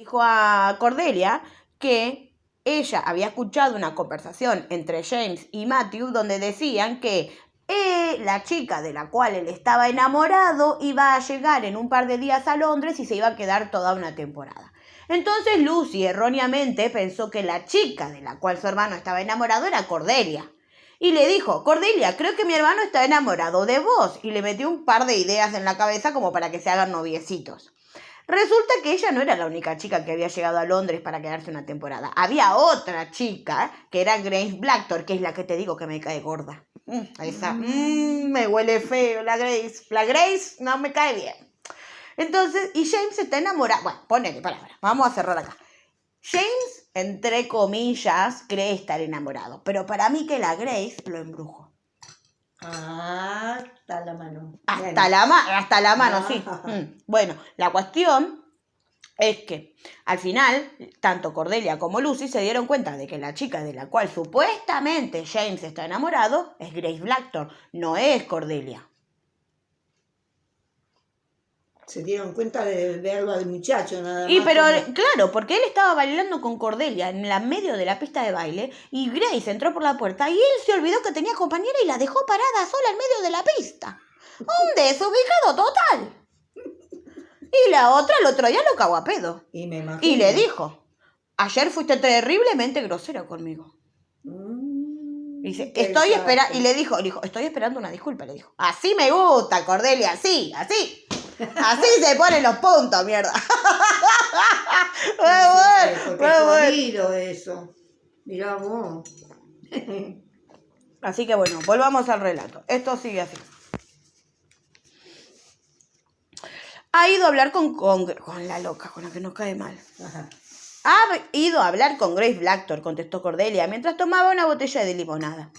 dijo a Cordelia que ella había escuchado una conversación entre James y Matthew donde decían que la chica de la cual él estaba enamorado iba a llegar en un par de días a Londres y se iba a quedar toda una temporada. Entonces Lucy erróneamente pensó que la chica de la cual su hermano estaba enamorado era Cordelia. Y le dijo: Cordelia, creo que mi hermano está enamorado de vos. Y le metió un par de ideas en la cabeza como para que se hagan noviecitos. Resulta que ella no era la única chica que había llegado a Londres para quedarse una temporada. Había otra chica, que era Grace Blacktor, que es la que te digo que me cae gorda. Me huele feo la Grace. La Grace no me cae bien. Entonces, y James está enamorado. Bueno, ponele, para. Vamos a cerrar acá. James, entre comillas, cree estar enamorado. Pero para mí que la Grace lo embrujó. Hasta la mano. Hasta la mano, sí. Bueno, la cuestión es que al final, tanto Cordelia como Lucy se dieron cuenta de que la chica de la cual supuestamente James está enamorado es Grace Blacktor, no es Cordelia. Se dieron cuenta de verlo al muchacho nada más. Y pero claro, porque él estaba bailando con Cordelia en la medio de la pista de baile y Grace entró por la puerta y él se olvidó que tenía compañera y la dejó parada sola en medio de la pista. Un desubicado total. Y la otra el otro día lo cagó a pedo. Y me imagino. Y le dijo: ayer fuiste terriblemente grosera conmigo. Dice, y le dijo, estoy esperando una disculpa, le dijo. Así me gusta, Cordelia, así. Así se ponen los puntos, mierda. Porque es jodido eso. Mirá vos. Así que bueno, volvamos al relato. Esto sigue así. Ha ido a hablar con la loca, con la que nos cae mal. Ajá. Ha ido a hablar con Grace Blacktor, contestó Cordelia, mientras tomaba una botella de limonada.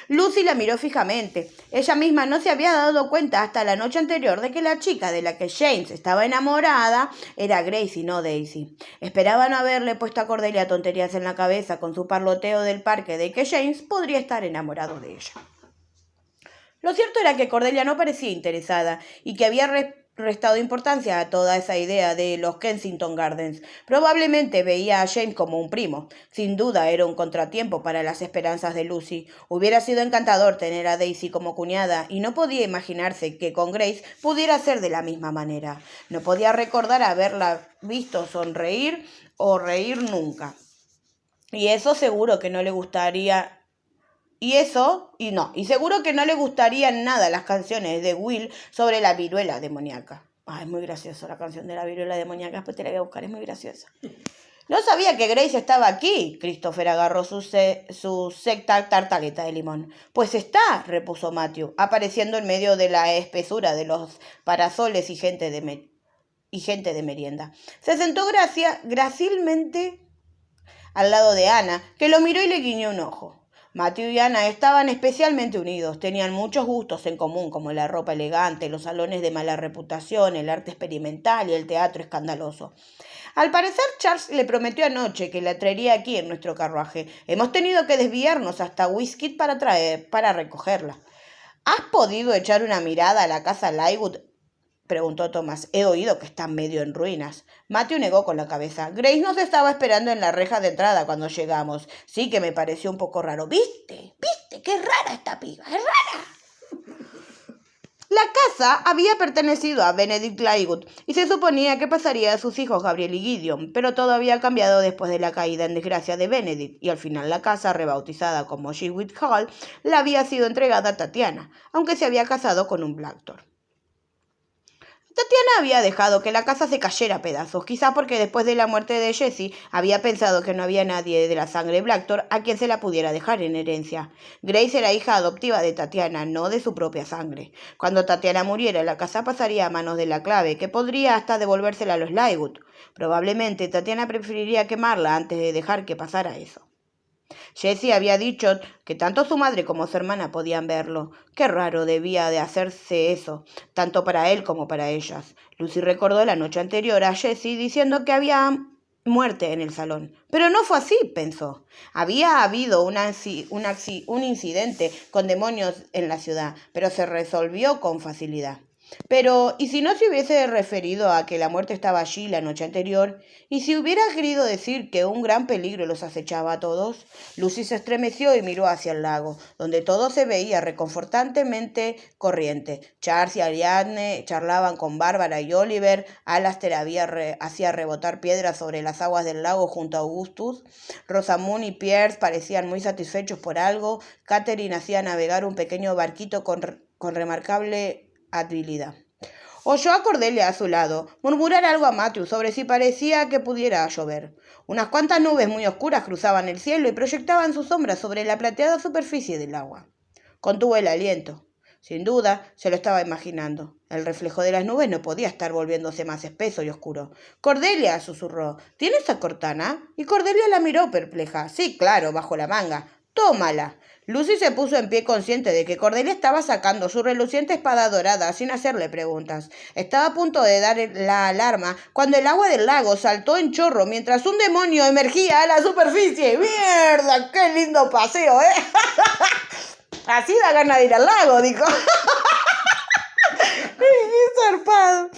Lucy la miró fijamente. Ella misma no se había dado cuenta hasta la noche anterior de que la chica de la que James estaba enamorada era Grace y no Daisy. Esperaba no haberle puesto a Cordelia tonterías en la cabeza con su parloteo del parque de que James podría estar enamorado de ella. Lo cierto era que Cordelia no parecía interesada y que había restado importancia a toda esa idea de los Kensington Gardens. Probablemente veía a James como un primo. Sin duda era un contratiempo para las esperanzas de Lucy. Hubiera sido encantador tener a Daisy como cuñada y no podía imaginarse que con Grace pudiera ser de la misma manera. No podía recordar haberla visto sonreír o reír nunca. Y seguro que no le gustaría... Y seguro que no le gustarían nada las canciones de Will sobre la viruela demoníaca. Es muy graciosa la canción de la viruela demoníaca, después te la voy a buscar, es muy graciosa. No sabía que Grace estaba aquí. Christopher agarró su secta tartaleta de limón. Pues está, repuso Matthew, apareciendo en medio de la espesura de los parasoles y gente de merienda. Se sentó grácilmente al lado de Ana, que lo miró y le guiñó un ojo. Matthew y Ana estaban especialmente unidos, tenían muchos gustos en común, como la ropa elegante, los salones de mala reputación, el arte experimental y el teatro escandaloso. Al parecer, Charles le prometió anoche que la traería aquí en nuestro carruaje. Hemos tenido que desviarnos hasta Wisket para recogerla. ¿Has podido echar una mirada a la casa Lightwood?, preguntó Thomas. He oído que está medio en ruinas. Matthew negó con la cabeza. Grace nos estaba esperando en la reja de entrada cuando llegamos. Sí que me pareció un poco raro. ¿Viste? ¡Qué rara esta piba! ¡Es rara! La casa había pertenecido a Benedict Lightwood y se suponía que pasaría a sus hijos Gabriel y Gideon, pero todo había cambiado después de la caída en desgracia de Benedict y al final la casa, rebautizada como Shewitt Hall, le había sido entregada a Tatiana, aunque se había casado con un Blacktor. Tatiana había dejado que la casa se cayera a pedazos, quizá porque después de la muerte de Jessie había pensado que no había nadie de la sangre Blacktor a quien se la pudiera dejar en herencia. Grace era hija adoptiva de Tatiana, no de su propia sangre. Cuando Tatiana muriera, la casa pasaría a manos de la clave, que podría hasta devolvérsela a los Lightwood. Probablemente Tatiana preferiría quemarla antes de dejar que pasara eso. Jessie había dicho que tanto su madre como su hermana podían verlo. Qué raro debía de hacerse eso, tanto para él como para ellas. Lucy recordó la noche anterior a Jessie diciendo que había muerte en el salón. Pero no fue así, pensó. Había habido un incidente con demonios en la ciudad, pero se resolvió con facilidad. Pero, ¿y si no se hubiese referido a que la muerte estaba allí la noche anterior? ¿Y si hubiera querido decir que un gran peligro los acechaba a todos? Lucy se estremeció y miró hacia el lago, donde todo se veía reconfortantemente corriente. Charles y Ariadne charlaban con Bárbara y Oliver. Alastair hacía rebotar piedras sobre las aguas del lago junto a Augustus. Rosamund y Pierce parecían muy satisfechos por algo. Catherine hacía navegar un pequeño barquito con remarcable habilidad. Oyó a Cordelia a su lado murmurar algo a Matthew sobre si parecía que pudiera llover. Unas cuantas nubes muy oscuras cruzaban el cielo y proyectaban sus sombras sobre la plateada superficie del agua. Contuvo el aliento. Sin duda, se lo estaba imaginando. El reflejo de las nubes no podía estar volviéndose más espeso y oscuro. «Cordelia», susurró, «¿tienes esa cortana?» Y Cordelia la miró perpleja. «Sí, claro, bajo la manga». «Tómala». Lucy se puso en pie consciente de que Cordelia estaba sacando su reluciente espada dorada sin hacerle preguntas. Estaba a punto de dar la alarma cuando el agua del lago saltó en chorro mientras un demonio emergía a la superficie. ¡Mierda! ¡Qué lindo paseo, Así da ganas de ir al lago, dijo. ¡Qué zarpado!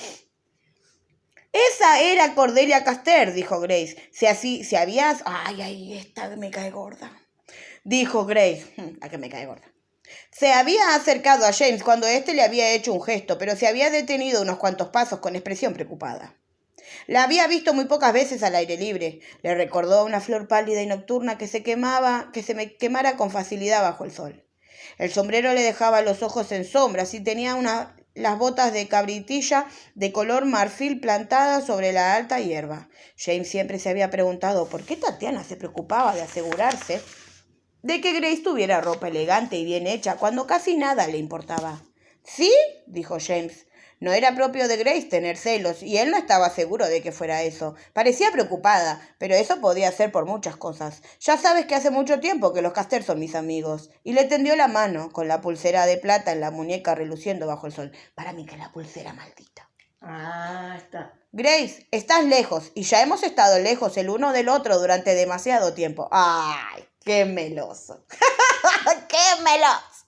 Esa era Cordelia Caster, dijo Grace. Si habías... Ay, esta me cae gorda. Dijo Grace, la que me cae gorda. Se había acercado a James cuando éste le había hecho un gesto, pero se había detenido unos cuantos pasos con expresión preocupada. La había visto muy pocas veces al aire libre. Le recordó a una flor pálida y nocturna que se quemara con facilidad bajo el sol. El sombrero le dejaba los ojos en sombras y tenía las botas de cabritilla de color marfil plantadas sobre la alta hierba. James siempre se había preguntado por qué Tatiana se preocupaba de asegurarse de que Grace tuviera ropa elegante y bien hecha cuando casi nada le importaba. «¿Sí?», dijo James. No era propio de Grace tener celos, y él no estaba seguro de que fuera eso. Parecía preocupada, pero eso podía ser por muchas cosas. «Ya sabes que hace mucho tiempo que los Caster son mis amigos». Y le tendió la mano, con la pulsera de plata en la muñeca reluciendo bajo el sol. «Para mí que la pulsera maldita». Está. «Grace, estás lejos, y ya hemos estado lejos el uno del otro durante demasiado tiempo». «¡Ay, qué meloso!» ¡Qué meloso!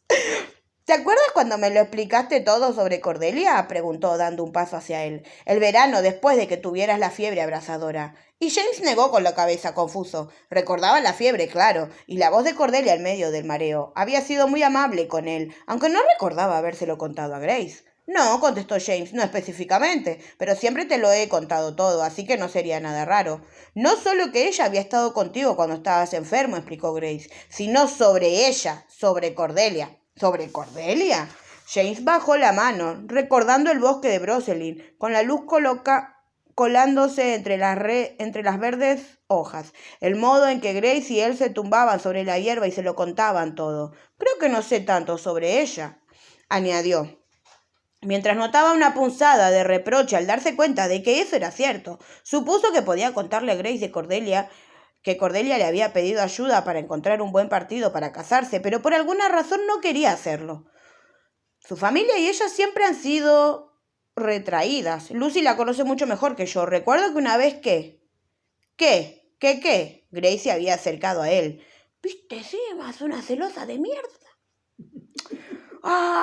«¿Te acuerdas cuando me lo explicaste todo sobre Cordelia?», preguntó dando un paso hacia él. «El verano, después de que tuvieras la fiebre abrasadora». Y James negó con la cabeza, confuso. Recordaba la fiebre, claro, y la voz de Cordelia en medio del mareo. Había sido muy amable con él, aunque no recordaba habérselo contado a Grace. «No», contestó James, «no específicamente, pero siempre te lo he contado todo, así que no sería nada raro». «No solo que ella había estado contigo cuando estabas enfermo», explicó Grace, «sino sobre ella, sobre Cordelia». «¿Sobre Cordelia?». James bajó la mano, recordando el bosque de Broselin, con la luz colándose entre las verdes hojas, el modo en que Grace y él se tumbaban sobre la hierba y se lo contaban todo. «Creo que no sé tanto sobre ella», añadió, mientras notaba una punzada de reproche al darse cuenta de que eso era cierto. Supuso que podía contarle a Grace de Cordelia que Cordelia le había pedido ayuda para encontrar un buen partido para casarse, pero por alguna razón no quería hacerlo. Su familia y ella siempre han sido retraídas. Lucy la conoce mucho mejor que yo. Recuerdo que una vez ¿Qué? Grace se había acercado a él. «¿Viste? Sí, más una celosa de mierda».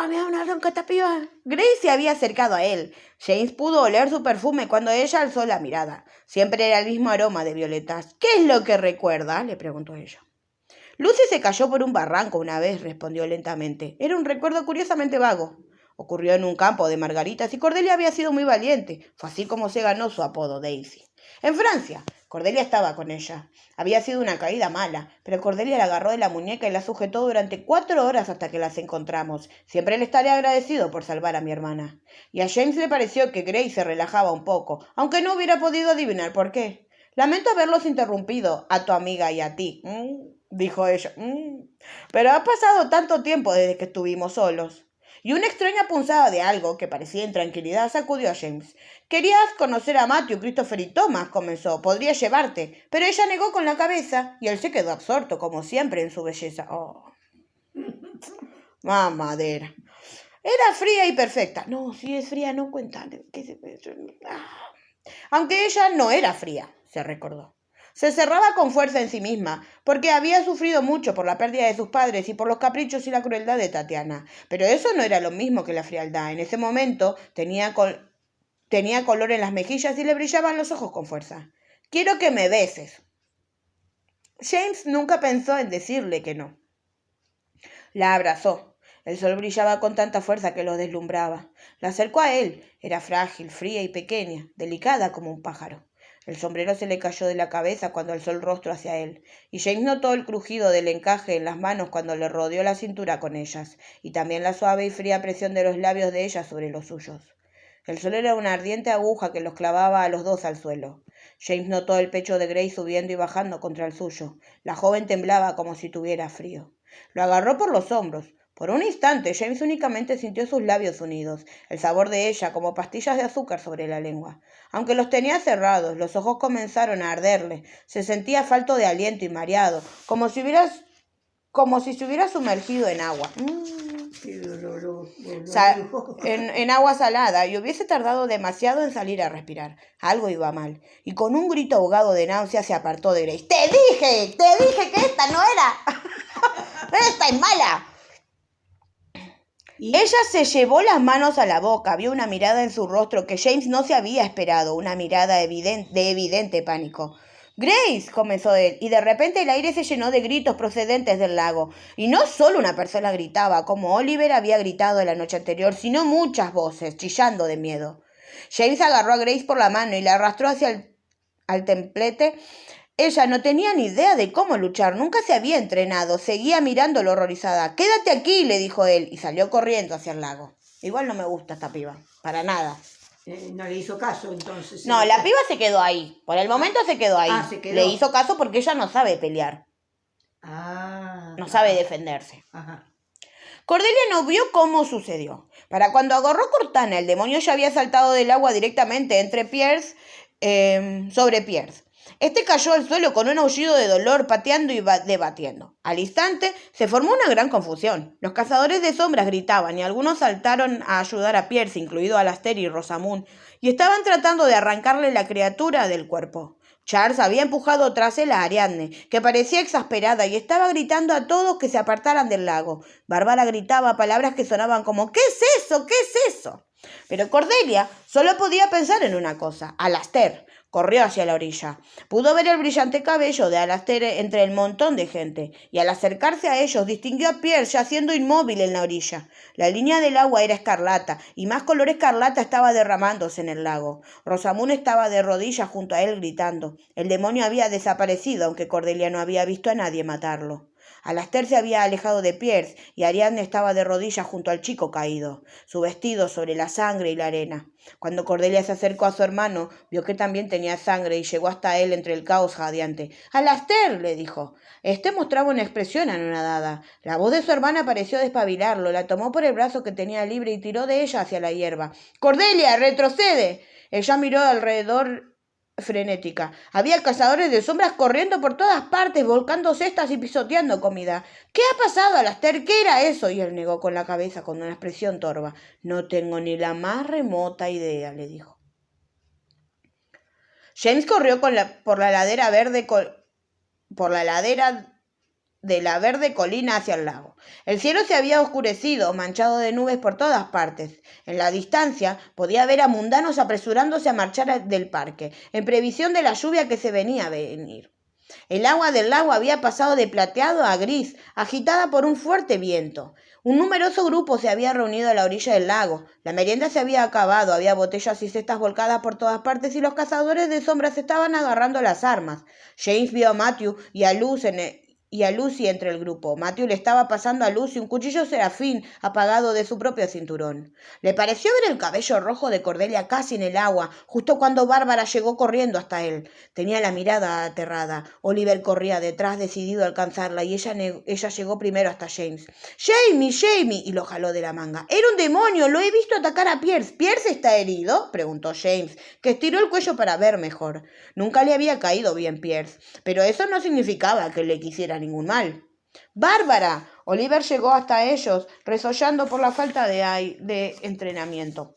Me da una bronca esta piba. Grace se había acercado a él. James pudo oler su perfume cuando ella alzó la mirada. Siempre era el mismo aroma de violetas. «¿Qué es lo que recuerda?», le preguntó ella. «Lucy se cayó por un barranco una vez», respondió lentamente. Era un recuerdo curiosamente vago. Ocurrió en un campo de margaritas y Cordelia había sido muy valiente. Fue así como se ganó su apodo, Daisy. En Francia, Cordelia estaba con ella. Había sido una caída mala, pero Cordelia la agarró de la muñeca y la sujetó durante 4 horas hasta que las encontramos. Siempre le estaré agradecido por salvar a mi hermana. Y a James le pareció que Grace se relajaba un poco, aunque no hubiera podido adivinar por qué. «Lamento haberlos interrumpido, a tu amiga y a ti», dijo ella. «Pero ha pasado tanto tiempo desde que estuvimos solos». Y una extraña punzada de algo, que parecía intranquilidad, sacudió a James. «Querías conocer a Matthew, Christopher y Thomas», comenzó. «Podría llevarte». Pero ella negó con la cabeza, y él se quedó absorto, como siempre, en su belleza. Mamadera. Era fría y perfecta. «No, si es fría, no cuenta». Aunque ella no era fría, se recordó. Se cerraba con fuerza en sí misma, porque había sufrido mucho por la pérdida de sus padres y por los caprichos y la crueldad de Tatiana. Pero eso no era lo mismo que la frialdad. En ese momento tenía color en las mejillas y le brillaban los ojos con fuerza. «Quiero que me beses». James nunca pensó en decirle que no. La abrazó. El sol brillaba con tanta fuerza que lo deslumbraba. La acercó a él. Era frágil, fría y pequeña, delicada como un pájaro. El sombrero se le cayó de la cabeza cuando alzó el rostro hacia él, y James notó el crujido del encaje en las manos cuando le rodeó la cintura con ellas, y también la suave y fría presión de los labios de ella sobre los suyos. El sol era una ardiente aguja que los clavaba a los dos al suelo. James notó el pecho de Grace subiendo y bajando contra el suyo. La joven temblaba como si tuviera frío. Lo agarró por los hombros. Por un instante, James únicamente sintió sus labios unidos, el sabor de ella como pastillas de azúcar sobre la lengua. Aunque los tenía cerrados, los ojos comenzaron a arderle. Se sentía falto de aliento y mareado, como si se hubiera sumergido en agua. En agua salada, y hubiese tardado demasiado en salir a respirar. Algo iba mal, y con un grito ahogado de náusea se apartó de Grace. ¡Te dije que esta no era! ¡Esta es mala! Ella se llevó las manos a la boca, vio una mirada en su rostro que James no se había esperado, una mirada de evidente pánico. «Grace», comenzó él, y de repente el aire se llenó de gritos procedentes del lago. Y no solo una persona gritaba, como Oliver había gritado la noche anterior, sino muchas voces, chillando de miedo. James agarró a Grace por la mano y la arrastró hacia el templete. Ella no tenía ni idea de cómo luchar, nunca se había entrenado, seguía mirándolo horrorizada. «Quédate aquí», le dijo él, y salió corriendo hacia el lago. Igual no me gusta esta piba, para nada. No le hizo caso, entonces. No, la piba se quedó ahí, por el momento se quedó ahí. ¿Se quedó? Le hizo caso porque ella no sabe pelear. No sabe defenderse. Ajá. Cordelia no vio cómo sucedió. Para cuando agarró Cortana, el demonio ya había saltado del agua directamente sobre Pierce. Este cayó al suelo con un aullido de dolor, pateando y debatiendo. Al instante se formó una gran confusión. Los cazadores de sombras gritaban y algunos saltaron a ayudar a Pierce, incluido Alastair y Rosamund, y estaban tratando de arrancarle la criatura del cuerpo. Charles había empujado tras él a Ariadne, que parecía exasperada y estaba gritando a todos que se apartaran del lago. Bárbara gritaba palabras que sonaban como «¿Qué es eso? ¿Qué es eso?». Pero Cordelia solo podía pensar en una cosa: Alastair. Corrió hacia la orilla. Pudo ver el brillante cabello de Alastair entre el montón de gente, y al acercarse a ellos distinguió a Pierce yaciendo inmóvil en la orilla. La línea del agua era escarlata, y más color escarlata estaba derramándose en el lago. Rosamund estaba de rodillas junto a él gritando. El demonio había desaparecido, aunque Cordelia no había visto a nadie matarlo. Alastair se había alejado de Pierce y Ariadne estaba de rodillas junto al chico caído, su vestido sobre la sangre y la arena. Cuando Cordelia se acercó a su hermano, vio que también tenía sangre y llegó hasta él entre el caos jadeante. «¡Alastair!», le dijo. Este mostraba una expresión anonadada. La voz de su hermana pareció despabilarlo, la tomó por el brazo que tenía libre y tiró de ella hacia la hierba. «¡Cordelia, retrocede!». Ella miró alrededor frenética. Había cazadores de sombras corriendo por todas partes, volcando cestas y pisoteando comida. «¿Qué ha pasado, Alastair? ¿Qué era eso?». Y él negó con la cabeza con una expresión torva. «No tengo ni la más remota idea», le dijo. James corrió por la ladera de la verde colina hacia el lago. El cielo se había oscurecido, manchado de nubes por todas partes. En la distancia podía ver a mundanos apresurándose a marchar del parque, en previsión de la lluvia que se venía a venir. El agua del lago había pasado de plateado a gris, agitada por un fuerte viento. Un numeroso grupo se había reunido a la orilla del lago. La merienda se había acabado, había botellas y cestas volcadas por todas partes y los cazadores de sombras estaban agarrando las armas. James vio a Matthew y a Lucy entre el grupo. Matthew le estaba pasando a Lucy un cuchillo serafín apagado de su propio cinturón. Le pareció ver el cabello rojo de Cordelia casi en el agua, justo cuando Bárbara llegó corriendo hasta él. Tenía la mirada aterrada. Oliver corría detrás, decidido a alcanzarla, y ella llegó primero hasta James. «¡Jamie, Jamie!», y lo jaló de la manga. «¡Era un demonio! ¡Lo he visto atacar a Pierce!». «¿Pierce está herido?», preguntó James, que estiró el cuello para ver mejor. Nunca le había caído bien Pierce, pero eso no significaba que le quisiera ningún mal. «¡Bárbara!». Oliver llegó hasta ellos, resollando por la falta de entrenamiento.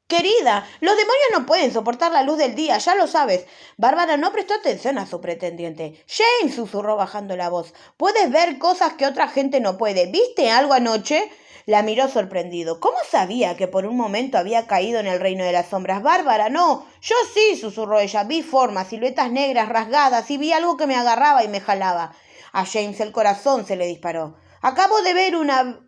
Querida, los demonios no pueden soportar la luz del día, ya lo sabes. Bárbara no prestó atención a su pretendiente. James, susurró bajando la voz, puedes ver cosas que otra gente no puede. ¿Viste algo anoche? La miró sorprendido. ¿Cómo sabía que por un momento había caído en el reino de las sombras? Bárbara, no. Yo sí, susurró ella. Vi formas, siluetas negras rasgadas y vi algo que me agarraba y me jalaba. A James el corazón se le disparó. Acabo de ver una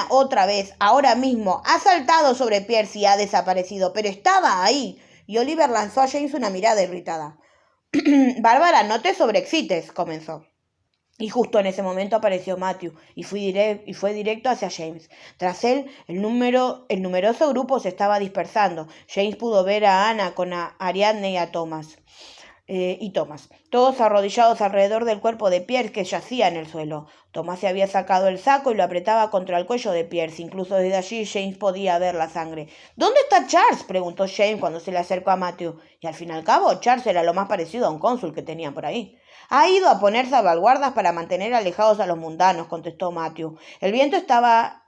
otra vez, ahora mismo, ha saltado sobre Pierce y ha desaparecido, pero estaba ahí. Y Oliver lanzó a James una mirada irritada. Bárbara, no te sobreexcites, comenzó. Y justo en ese momento apareció Matthew y fue directo hacia James. Tras él, el numeroso grupo se estaba dispersando. James pudo ver a Ana con Ariadne y Thomas, todos arrodillados alrededor del cuerpo de Pierce que yacía en el suelo. Thomas se había sacado el saco y lo apretaba contra el cuello de Pierce. Incluso desde allí James podía ver la sangre. ¿Dónde está Charles?, preguntó James cuando se le acercó a Matthew. Y al fin y al cabo, Charles era lo más parecido a un cónsul que tenían por ahí. Ha ido a poner salvaguardas para mantener alejados a los mundanos, contestó Matthew. El viento estaba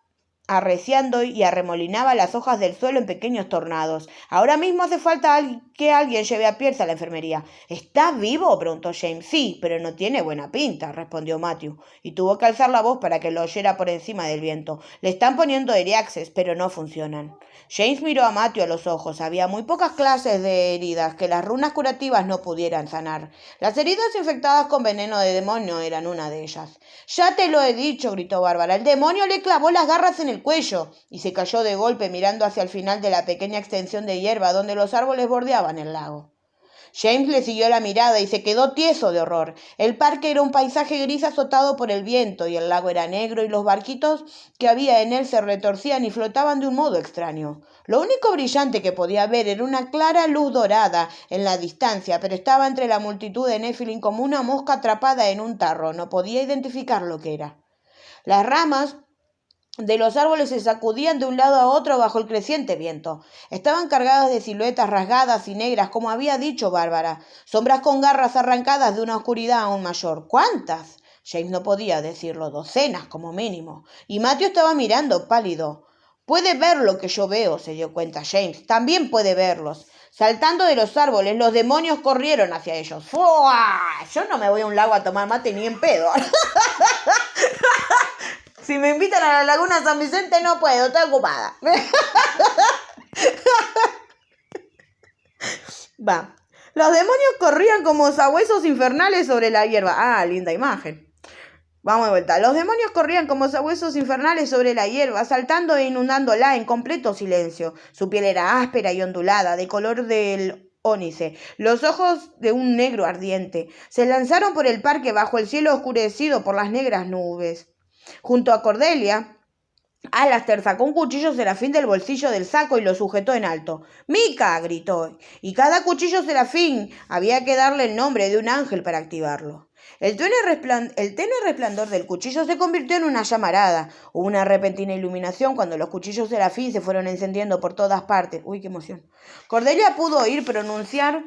arreciando y arremolinaba las hojas del suelo en pequeños tornados. Ahora mismo hace falta que alguien lleve a Pierce a la enfermería. ¿Está vivo?, preguntó James. Sí, pero no tiene buena pinta, respondió Matthew, y tuvo que alzar la voz para que lo oyera por encima del viento. Le están poniendo Eriaxes, pero no funcionan. James miró a Matthew a los ojos. Había muy pocas clases de heridas que las runas curativas no pudieran sanar. Las heridas infectadas con veneno de demonio eran una de ellas. «Ya te lo he dicho», gritó Bárbara. «El demonio le clavó las garras en el cuello», y se cayó de golpe mirando hacia el final de la pequeña extensión de hierba donde los árboles bordeaban el lago. James le siguió la mirada y se quedó tieso de horror. El parque era un paisaje gris azotado por el viento y el lago era negro y los barquitos que había en él se retorcían y flotaban de un modo extraño. Lo único brillante que podía ver era una clara luz dorada en la distancia, pero estaba entre la multitud de Nephilim como una mosca atrapada en un tarro. No podía identificar lo que era. Las ramas de los árboles se sacudían de un lado a otro bajo el creciente viento. Estaban cargadas de siluetas rasgadas y negras, como había dicho Bárbara. Sombras con garras arrancadas de una oscuridad aún mayor. ¿Cuántas? James no podía decirlo. Docenas, como mínimo. Y Matthew estaba mirando, pálido. «Puede ver lo que yo veo», se dio cuenta James. «También puede verlos». Saltando de los árboles, los demonios corrieron hacia ellos. ¡Fua! Yo no me voy a un lago a tomar mate ni en pedo. Si me invitan a la Laguna San Vicente no puedo, estoy ocupada. Va. Los demonios corrían como sabuesos infernales sobre la hierba. Ah, linda imagen. Vamos de vuelta. Los demonios corrían como sabuesos infernales sobre la hierba, saltando e inundándola en completo silencio. Su piel era áspera y ondulada, de color del ónice, los ojos de un negro ardiente. Se lanzaron por el parque bajo el cielo oscurecido por las negras nubes. Junto a Cordelia, Alastair sacó un cuchillo serafín del bolsillo del saco y lo sujetó en alto. «¡Mica!», gritó, y cada cuchillo serafín había que darle el nombre de un ángel para activarlo. El tenue resplandor del cuchillo se convirtió en una llamarada. Hubo una repentina iluminación cuando los cuchillos serafín se fueron encendiendo por todas partes. ¡Uy, qué emoción! Cordelia pudo oír pronunciar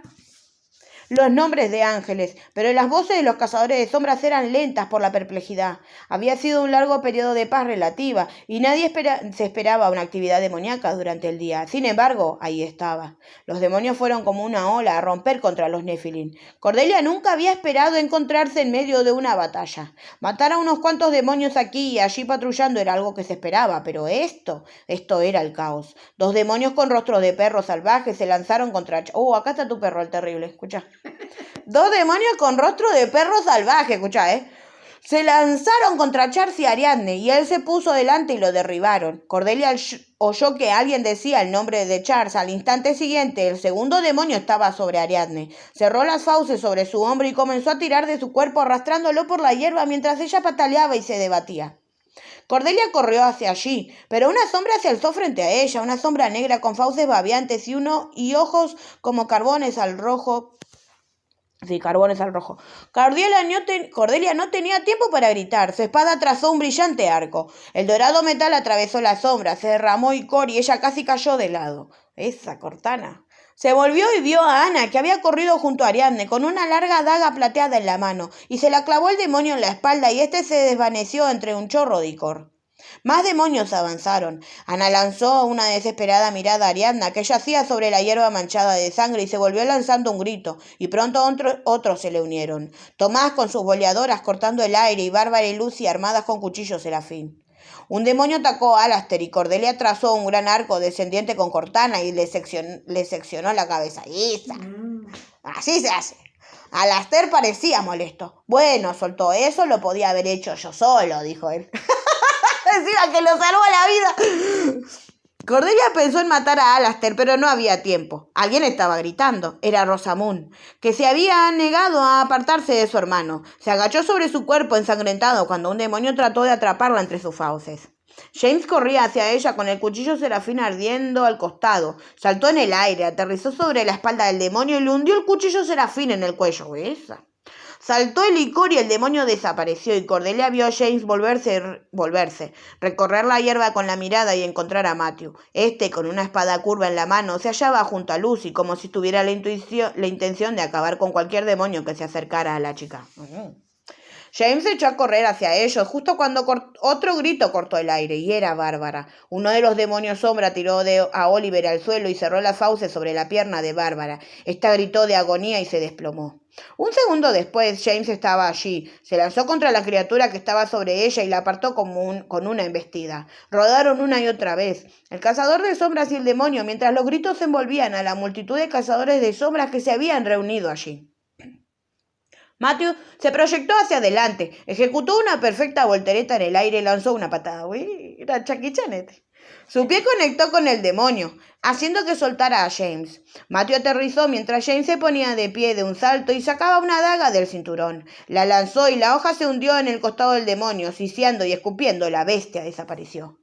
los nombres de ángeles, pero las voces de los cazadores de sombras eran lentas por la perplejidad. Había sido un largo periodo de paz relativa y nadie se esperaba una actividad demoníaca durante el día. Sin embargo, ahí estaba. Los demonios fueron como una ola a romper contra los Nephilim. Cordelia nunca había esperado encontrarse en medio de una batalla. Matar a unos cuantos demonios aquí y allí patrullando era algo que se esperaba, pero esto era el caos. 2 demonios con rostros de perros salvajes se lanzaron contra... Oh, acá está tu perro, el terrible, escucha. 2 demonios con rostro de perro salvaje, escuchá, se lanzaron contra Charles y Ariadne, y él se puso delante y lo derribaron. Cordelia oyó que alguien decía el nombre de Charles. Al instante siguiente, el segundo demonio estaba sobre Ariadne. Cerró las fauces sobre su hombro y comenzó a tirar de su cuerpo, arrastrándolo por la hierba mientras ella pataleaba y se debatía. Cordelia corrió hacia allí, pero una sombra se alzó frente a ella, una sombra negra con fauces babeantes y ojos como carbones al rojo. Sí, carbones al rojo. Cordelia no tenía tiempo para gritar. Su espada trazó un brillante arco. El dorado metal atravesó la sombra, se derramó icor y ella casi cayó de lado. Esa Cortana. Se volvió y vio a Ana, que había corrido junto a Ariadne, con una larga daga plateada en la mano, y se la clavó el demonio en la espalda y éste se desvaneció entre un chorro de icor. Más demonios avanzaron. Ana lanzó una desesperada mirada a Ariadna, que yacía sobre la hierba manchada de sangre, y se volvió lanzando un grito, y pronto otros se le unieron. Tomás con sus boleadoras cortando el aire, y Bárbara y Lucy armadas con cuchillos serafín. Un demonio atacó a Alastair y Cordelia trazó un gran arco descendiente con cortana y le seccionó la cabeza. ¡Isa! Así se hace. Alastair parecía molesto. Bueno, soltó eso, lo podía haber hecho yo solo, dijo él. Decía que lo salvó la vida. Cordelia pensó en matar a Alastair, pero no había tiempo. Alguien estaba gritando. Era Rosamund, que se había negado a apartarse de su hermano. Se agachó sobre su cuerpo ensangrentado cuando un demonio trató de atraparla entre sus fauces. James corría hacia ella con el cuchillo serafín ardiendo al costado. Saltó en el aire, aterrizó sobre la espalda del demonio y le hundió el cuchillo serafín en el cuello. ¿Esa? Saltó el licor y el demonio desapareció, y Cordelia vio a James volverse, recorrer la hierba con la mirada y encontrar a Matthew. Este, con una espada curva en la mano, se hallaba junto a Lucy, como si tuviera la intención de acabar con cualquier demonio que se acercara a la chica. James echó a correr hacia ellos, justo cuando otro grito cortó el aire, y era Bárbara. Uno de los demonios sombra tiró a Oliver al suelo y cerró las fauces sobre la pierna de Bárbara. Esta gritó de agonía y se desplomó. Un segundo después, James estaba allí. Se lanzó contra la criatura que estaba sobre ella y la apartó con una embestida. Rodaron una y otra vez, el cazador de sombras y el demonio, mientras los gritos envolvían a la multitud de cazadores de sombras que se habían reunido allí. Matthew se proyectó hacia adelante, ejecutó una perfecta voltereta en el aire y lanzó una patada. Uy, era Jackie Chan. Su pie conectó con el demonio, haciendo que soltara a James. Matthew aterrizó mientras James se ponía de pie de un salto y sacaba una daga del cinturón. La lanzó y la hoja se hundió en el costado del demonio, siseando y escupiendo. La bestia desapareció.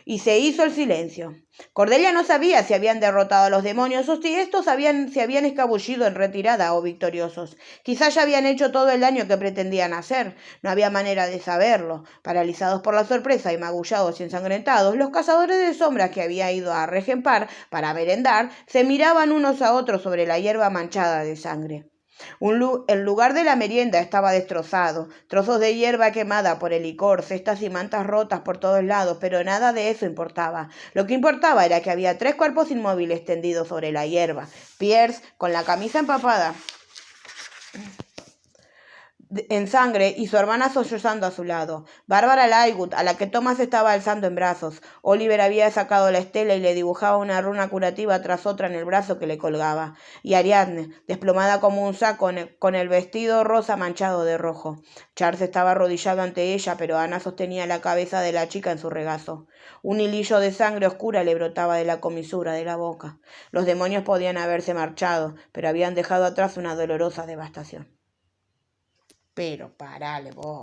Y se hizo el silencio. Cordelia no sabía si habían derrotado a los demonios o si estos se habían escabullido en retirada o victoriosos. Quizás ya habían hecho todo el daño que pretendían hacer. No había manera de saberlo. Paralizados por la sorpresa y magullados y ensangrentados, los cazadores de sombras que había ido a Regempar para merendar se miraban unos a otros sobre la hierba manchada de sangre. El lugar de la merienda estaba destrozado, trozos de hierba quemada por el licor, cestas y mantas rotas por todos lados, pero nada de eso importaba. Lo que importaba era que había 3 cuerpos inmóviles tendidos sobre la hierba. Pierce, con la camisa empapada en sangre, y su hermana sollozando a su lado. Bárbara Lightwood, a la que Thomas estaba alzando en brazos. Oliver había sacado la estela y le dibujaba una runa curativa tras otra en el brazo que le colgaba. Y Ariadne, desplomada como un saco con el vestido rosa manchado de rojo. Charles estaba arrodillado ante ella, pero Ana sostenía la cabeza de la chica en su regazo. Un hilillo de sangre oscura le brotaba de la comisura de la boca. Los demonios podían haberse marchado, pero habían dejado atrás una dolorosa devastación. Pero parale vos.